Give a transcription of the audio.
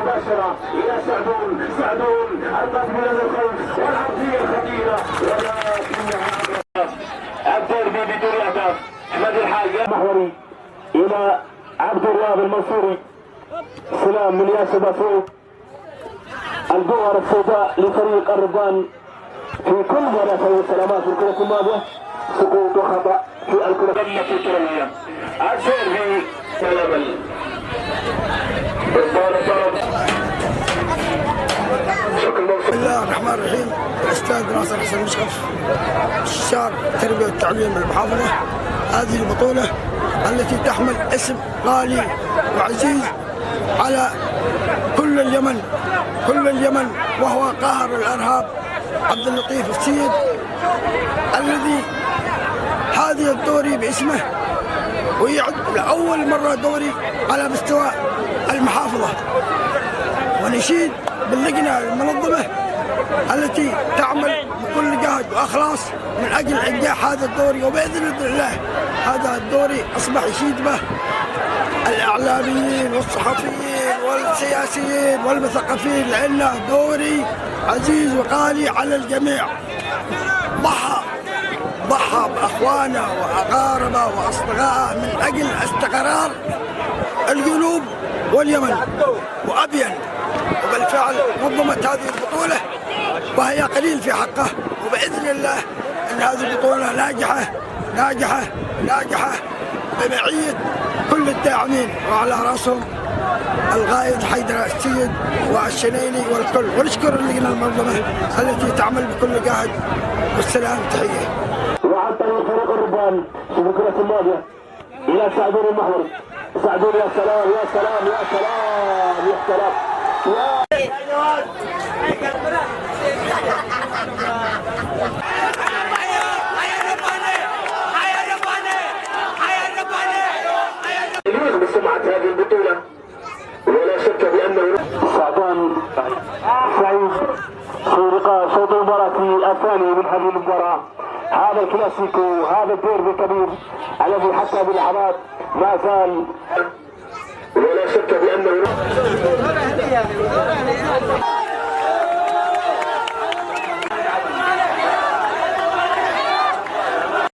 مباشرة إلى سعدون. سعدون القادم من الخلف والعرضية الخطيرة ولكنها الديربي بدون أهداف. أحمد الحاج محوري إلى عبد الوهاب المنصوري. سلام من ياسر باسوق. الجوهرة السوداء لفريق الربان في كل مباراة. سلامات في الكرة الماضية. سقوط وخطأ في الكرة الكروية. السيرفي سلام بسم الله الرحمن الرحيم. الاستاذ ناصر حسن مشرف استشار التربيه والتعليم المحافظه. هذه البطوله التي تحمل اسم غالي وعزيز على كل اليمن، كل اليمن، وهو قاهر الارهاب عبد اللطيف السيد، الذي هذه الدوري باسمه، ويعد لاول مره دوري على مستوى المحافظه. ونشيد باللجنه المنظمه التي تعمل بكل جهد واخلاص من اجل انجاح هذا الدوري، وباذن الله هذا الدوري اصبح يشيد به الاعلاميين والصحفيين والسياسيين والمثقفين، لانه دوري عزيز وغالي على الجميع. ضحى باخوانه واقاربه واصدقائه من اجل استقرار الجنوب واليمن وابين، وبالفعل نظمت هذه البطوله وهي قليل في حقه، وباذن الله ان هذه البطوله ناجحه بمعيه كل الداعمين، وعلى راسهم القائد حيدر السيد والشنيني والكل. ونشكر اللجنه المنظمه التي تعمل بكل جهد. والسلام، تحيه. وعن طريق فريق الربان في الكرة الماضية إلى سعدون المحوري. سعدون يا سلام يا سلام يا سلام يا سلام بسمعة هذه البطولة، ولا شك بأنه سعدان سعيد في لقاء شوط المباراة الثاني من هذه المباراة. هذا الكلاسيكو، هذا الديربي الكبير الذي حتى بلحظات ما زال، ولا شك بأنه